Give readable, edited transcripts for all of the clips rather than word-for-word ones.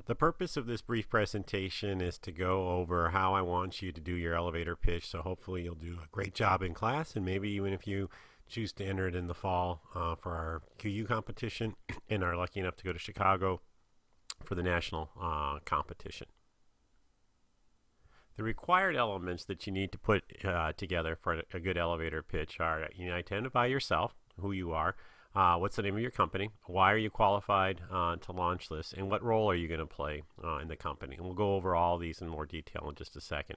The purpose of this brief presentation is to go over how I want you to do your elevator pitch. So hopefully you'll do a great job in class, and maybe even if you choose to enter it in the fall for our QU competition and are lucky enough to go to Chicago for the national competition. The required elements that you need to put together for a good elevator pitch are you identify yourself, who you are, what's the name of your company, why are you qualified to launch this, and what role are you going to play in the company. And we'll go over all these in more detail in just a second.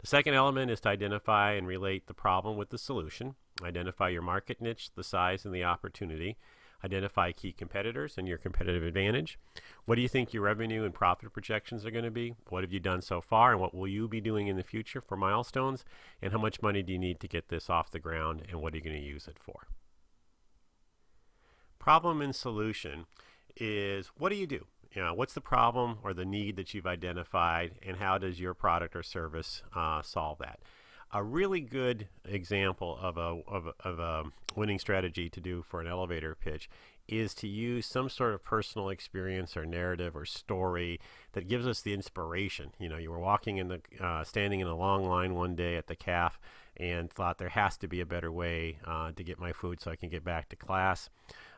The second element is to identify and relate the problem with the solution. Identify your market niche, the size, and the opportunity. Identify key competitors and your competitive advantage. What do you think your revenue and profit projections are going to be? What have you done so far, and what will you be doing in the future for milestones? And how much money do you need to get this off the ground, and what are you going to use it for? Problem and solution is, what do you do? What's the problem or the need that you've identified, and how does your product or service solve that? A really good example of a winning strategy to do for an elevator pitch is to use some sort of personal experience or narrative or story that gives us the inspiration. You were standing in a long line one day at the CAF and thought there has to be a better way to get my food so I can get back to class.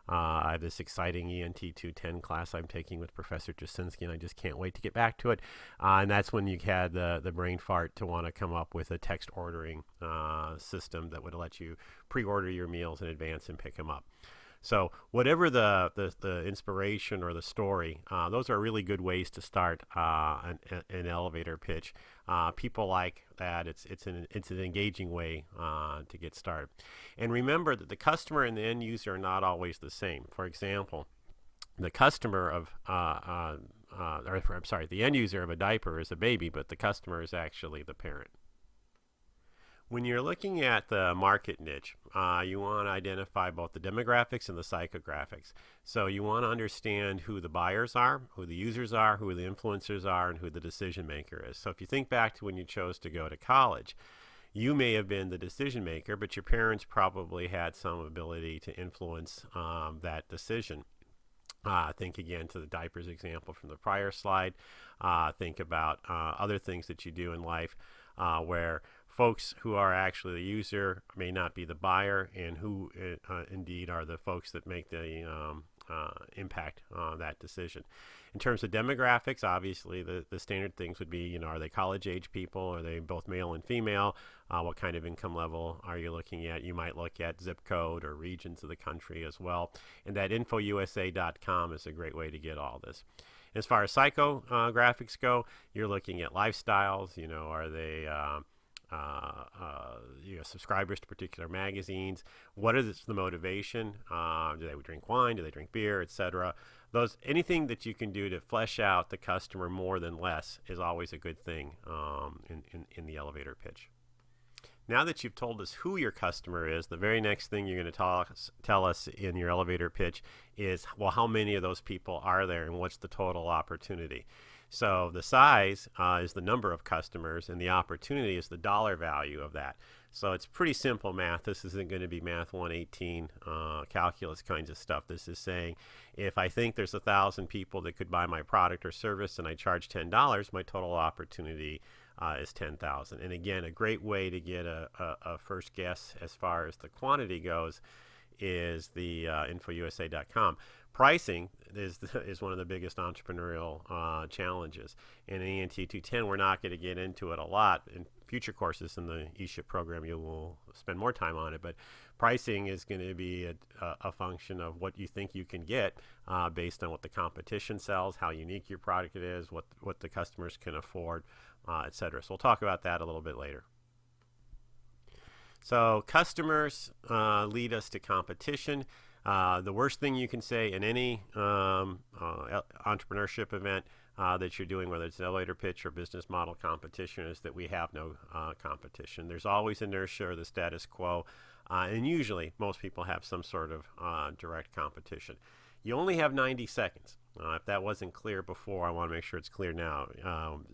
I have this exciting ENT 210 class I'm taking with Professor Jasinski, and I just can't wait to get back to it. And that's when you had the brain fart to want to come up with a text ordering system that would let you pre-order your meals in advance and pick them up. So whatever the inspiration or the story, those are really good ways to start an elevator pitch. People like that. It's an engaging way to get started. And remember that the customer and the end user are not always the same. For example, the end user of a diaper is a baby, but the customer is actually the parent. When you're looking at the market niche, you want to identify both the demographics and the psychographics. So you want to understand who the buyers are, who the users are, who the influencers are, and who the decision maker is. So if you think back to when you chose to go to college, you may have been the decision maker, but your parents probably had some ability to influence that decision. Think again to the diapers example from the prior slide. Think about other things that you do in life where folks who are actually the user may not be the buyer, and who indeed are the folks that make the impact on that decision. In terms of demographics, obviously the standard things would be, are they college age people? Are they both male and female? What kind of income level are you looking at? You might look at zip code or regions of the country as well. And that infousa.com is a great way to get all this. As far as psychographics go, you're looking at lifestyles. Are they subscribers to particular magazines? What is the motivation? Do they drink wine? Do they drink beer, etc.? Anything that you can do to flesh out the customer more than less is always a good thing in the elevator pitch. Now that you've told us who your customer is, the very next thing you're going to tell us in your elevator pitch is, well, how many of those people are there, and what's the total opportunity? So the size is the number of customers, and the opportunity is the dollar value of that. So it's pretty simple math. This isn't going to be Math 118 calculus kinds of stuff. This is saying, if I think there's 1,000 people that could buy my product or service and I charge $10, my total opportunity is 10,000. And again, a great way to get a first guess as far as the quantity goes is the infousa.com. Pricing is one of the biggest entrepreneurial challenges. In ENT 210, we're not going to get into it a lot. In future courses in the eShip program, you will spend more time on it. But pricing is going to be a function of what you think you can get based on what the competition sells, how unique your product is, what the customers can afford, etc. So we'll talk about that a little bit later. So customers lead us to competition. The worst thing you can say in any entrepreneurship event that you're doing, whether it's an elevator pitch or business model competition, is that we have no competition. There's always inertia or the status quo, and usually most people have some sort of direct competition. You only have 90 seconds. If that wasn't clear before, I want to make sure it's clear now.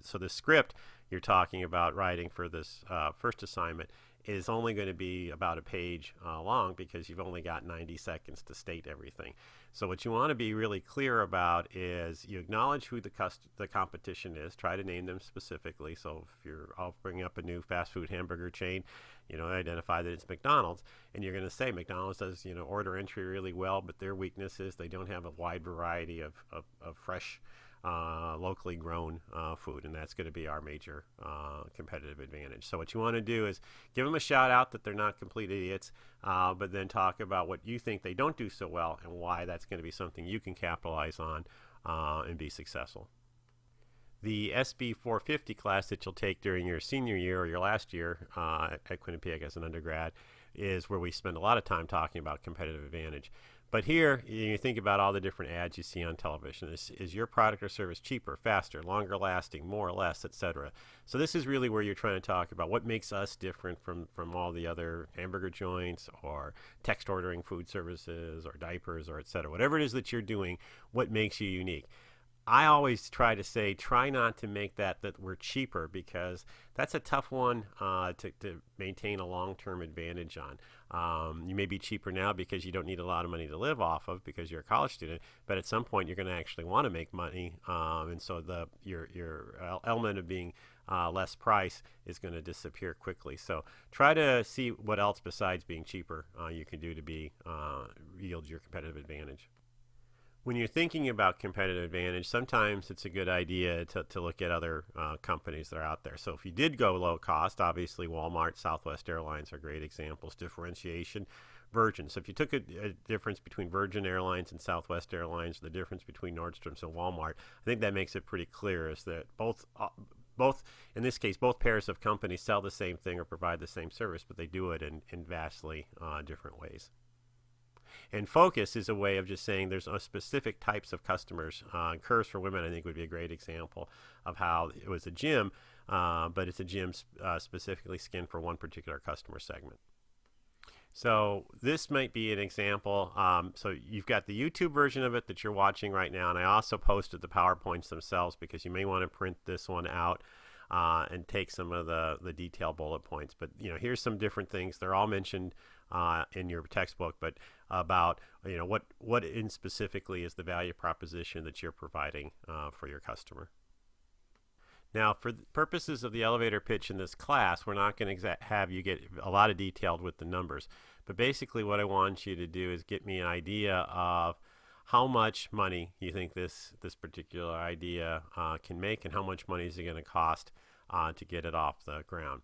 So the script you're talking about writing for this first assignment is only going to be about a page long because you've only got 90 seconds to state everything. So what you want to be really clear about is you acknowledge who the competition is. Try to name them specifically. So if I'll bring up a new fast food hamburger chain, identify that it's McDonald's, and you're going to say McDonald's does, order entry really well, but their weakness is they don't have a wide variety of fresh, locally grown food, and that's going to be our major competitive advantage. So what you want to do is give them a shout out that they're not complete idiots, but then talk about what you think they don't do so well and why that's going to be something you can capitalize on and be successful. The SB 450 class that you'll take during your senior year or your last year at Quinnipiac as an undergrad is where we spend a lot of time talking about competitive advantage. But here, you think about all the different ads you see on television. Is your product or service cheaper, faster, longer lasting, more or less, etc.? So this is really where you're trying to talk about what makes us different from all the other hamburger joints or text ordering food services or diapers or etc. Whatever it is that you're doing, what makes you unique? I always try to say, try not to make that we're cheaper, because that's a tough one to maintain a long-term advantage on. You may be cheaper now because you don't need a lot of money to live off of because you're a college student, but at some point you're going to actually want to make money, and so your element of being less price is going to disappear quickly. So try to see what else besides being cheaper you can do to yield your competitive advantage. When you're thinking about competitive advantage, sometimes it's a good idea to look at other companies that are out there. So if you did go low cost, obviously Walmart, Southwest Airlines are great examples. Differentiation, Virgin. So if you took a difference between Virgin Airlines and Southwest Airlines, the difference between Nordstrom's and Walmart, I think that makes it pretty clear is that both, in this case, both pairs of companies sell the same thing or provide the same service, but they do it in vastly different ways. And focus is a way of just saying there's specific types of customers. Curves for Women, I think, would be a great example of how it was a gym, but it's a gym specifically skinned for one particular customer segment. So this might be an example. So you've got the YouTube version of it that you're watching right now, and I also posted the PowerPoints themselves because you may want to print this one out and take some of the detailed bullet points. But here's some different things. They're all mentioned in your textbook, but about what in specifically is the value proposition that you're providing for your customer. Now, for the purposes of the elevator pitch in this class, we're not going to have you get a lot of detailed with the numbers, but basically what I want you to do is get me an idea of how much money you think this particular idea can make, and how much money is it going to cost to get it off the ground.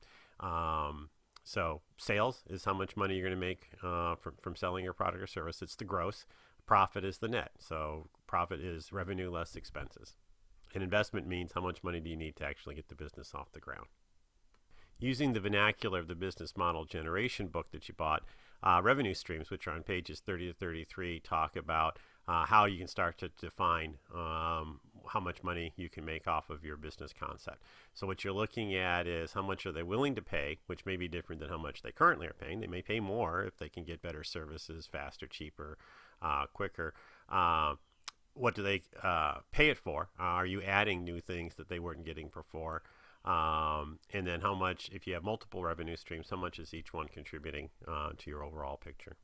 So sales is how much money you're going to make from selling your product or service. It's the gross. Profit is the net. So profit is revenue less expenses. And investment means how much money do you need to actually get the business off the ground. Using the vernacular of the business model generation book that you bought, revenue streams, which are on pages 30 to 33, talk about how you can start to define how much money you can make off of your business concept. So what you're looking at is how much are they willing to pay, which may be different than how much they currently are paying. They may pay more if they can get better services, faster, cheaper, quicker. What do they pay it for? Are you adding new things that they weren't getting before? And then how much, if you have multiple revenue streams, how much is each one contributing to your overall picture?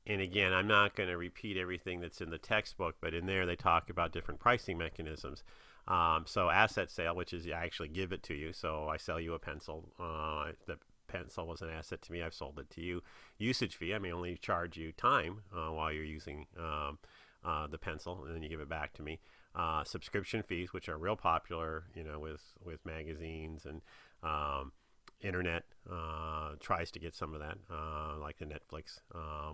And again, I'm not going to repeat everything that's in the textbook, but in there they talk about different pricing mechanisms. So asset sale, which is I actually give it to you. So I sell you a pencil. The pencil was an asset to me. I've sold it to you. Usage fee, I may only charge you time while you're using the pencil, and then you give it back to me. Subscription fees, which are real popular, with magazines and internet tries to get some of that, like the Netflix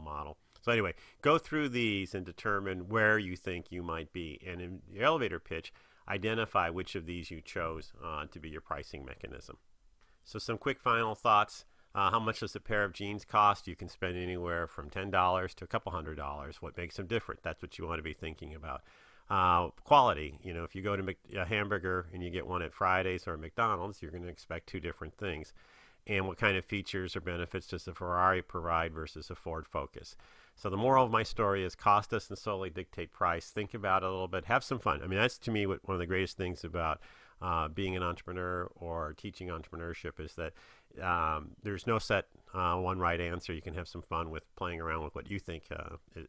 model. So anyway, go through these and determine where you think you might be. And in your elevator pitch, identify which of these you chose to be your pricing mechanism. So some quick final thoughts. How much does a pair of jeans cost? You can spend anywhere from $10 to a couple $100. What makes them different? That's what you want to be thinking about. Quality, if you go to a hamburger and you get one at Fridays or McDonald's, you're going to expect two different things. And what kind of features or benefits does a Ferrari provide versus a Ford Focus? So the moral of my story is cost doesn't solely dictate price. Think about it a little bit. Have some fun. I mean, that's to me one of the greatest things about being an entrepreneur or teaching entrepreneurship is that there's no set one right answer. You can have some fun with playing around with what you think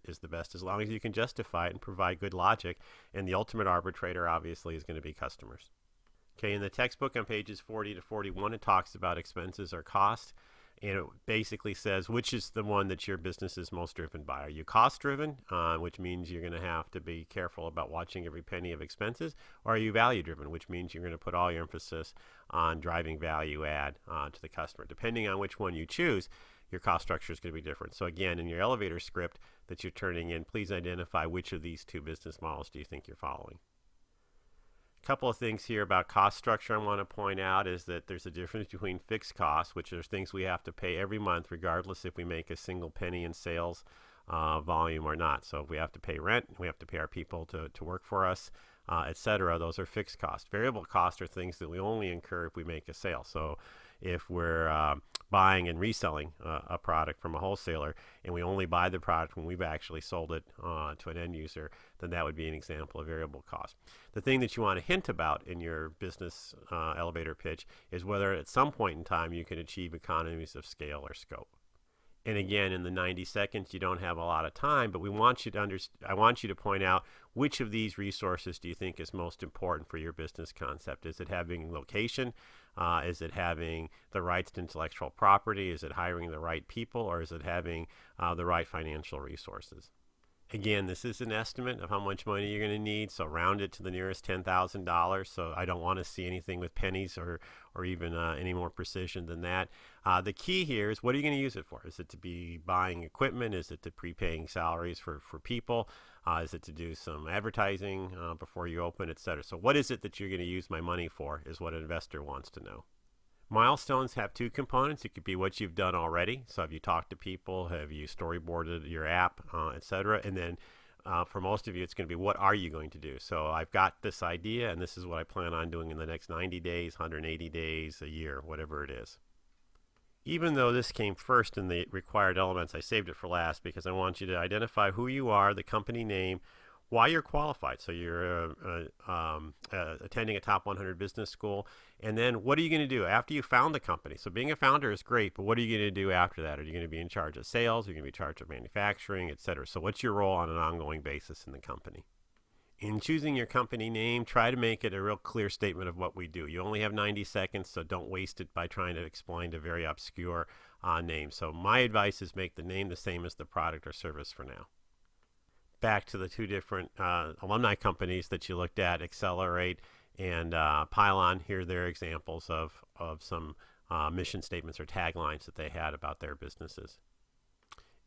is the best, as long as you can justify it and provide good logic. And the ultimate arbitrator, obviously, is going to be customers. Okay, in the textbook on pages 40 to 41, it talks about expenses or cost. And it basically says which is the one that your business is most driven by. Are you cost driven, which means you're going to have to be careful about watching every penny of expenses, or are you value driven, which means you're going to put all your emphasis on driving value add to the customer? Depending on which one you choose, your cost structure is going to be different. So again, in your elevator script that you're turning in, please identify which of these two business models do you think you're following. A couple of things here about cost structure I want to point out is that there's a difference between fixed costs, which are things we have to pay every month regardless if we make a single penny in sales volume or not. So if we have to pay rent, we have to pay our people to work for us, etc. Those are fixed costs. Variable costs are things that we only incur if we make a sale. So if we're buying and reselling a product from a wholesaler and we only buy the product when we've actually sold it to an end user, then that would be an example of variable cost. The thing that you want to hint about in your business elevator pitch is whether at some point in time you can achieve economies of scale or scope. And again, in the 90 seconds, you don't have a lot of time, but I want you to point out which of these resources do you think is most important for your business concept. Is it having location? Is it having the rights to intellectual property? Is it hiring the right people? Or is it having the right financial resources? Again, this is an estimate of how much money you're going to need, so round it to the nearest $10,000. So I don't want to see anything with pennies or even any more precision than that. The key here is, what are you going to use it for? Is it to be buying equipment? Is it to prepaying salaries for people? Is it to do some advertising before you open, etc.? So what is it that you're going to use my money for is what an investor wants to know. Milestones have two components. It could be what you've done already. So have you talked to people? Have you storyboarded your app, etc.? And then for most of you, it's going to be, what are you going to do? So I've got this idea, and this is what I plan on doing in the next 90 days, 180 days, a year, whatever it is. Even though this came first in the required elements, I saved it for last because I want you to identify who you are, the company name, why you're qualified. So you're attending a top 100 business school. And then what are you going to do after you found the company? So being a founder is great, but what are you going to do after that? Are you going to be in charge of sales? Are you going to be in charge of manufacturing, etc.? So what's your role on an ongoing basis in the company? In choosing your company name, try to make it a real clear statement of what we do. You only have 90 seconds, so don't waste it by trying to explain a very obscure name. So my advice is make the name the same as the product or service for now. Back to the two different alumni companies that you looked at, Accelerate and Pylon. Here they're examples of some mission statements or taglines that they had about their businesses.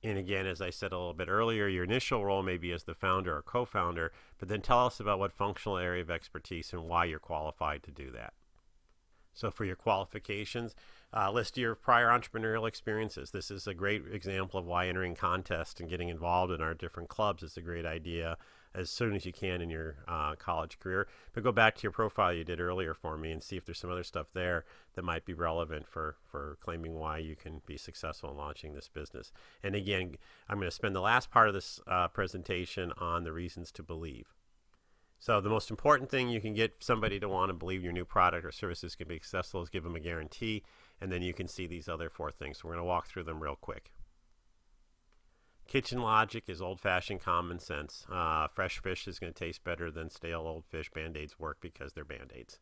And again, as I said a little bit earlier, your initial role may be as the founder or co-founder, but then tell us about what functional area of expertise and why you're qualified to do that. So for your qualifications, list your prior entrepreneurial experiences. This is a great example of why entering contests and getting involved in our different clubs is a great idea as soon as you can in your college career. But go back to your profile you did earlier for me and see if there's some other stuff there that might be relevant for claiming why you can be successful in launching this business. And again, I'm going to spend the last part of this presentation on the reasons to believe. So the most important thing you can get somebody to want to believe your new product or services can be successful is give them a guarantee, and then you can see these other four things. So we're going to walk through them real quick. Kitchen logic is old-fashioned common sense. Fresh fish is going to taste better than stale old fish. Band-Aids work because they're Band-Aids.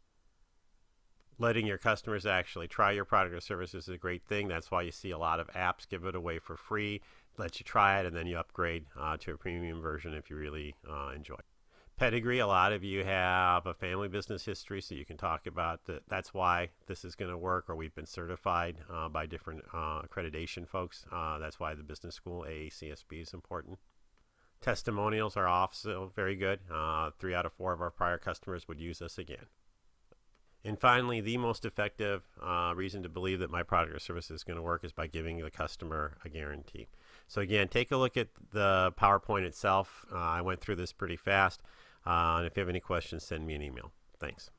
Letting your customers actually try your product or service is a great thing. That's why you see a lot of apps give it away for free, let you try it, and then you upgrade to a premium version if you really enjoy it. Pedigree, a lot of you have a family business history, so you can talk about that. That's why this is going to work, or we've been certified by different accreditation folks. That's why the business school, AACSB, is important. Testimonials are also very good. 3 out of 4 of our prior customers would use us again. And finally, the most effective reason to believe that my product or service is going to work is by giving the customer a guarantee. So again, take a look at the PowerPoint itself. I went through this pretty fast. And if you have any questions, send me an email. Thanks.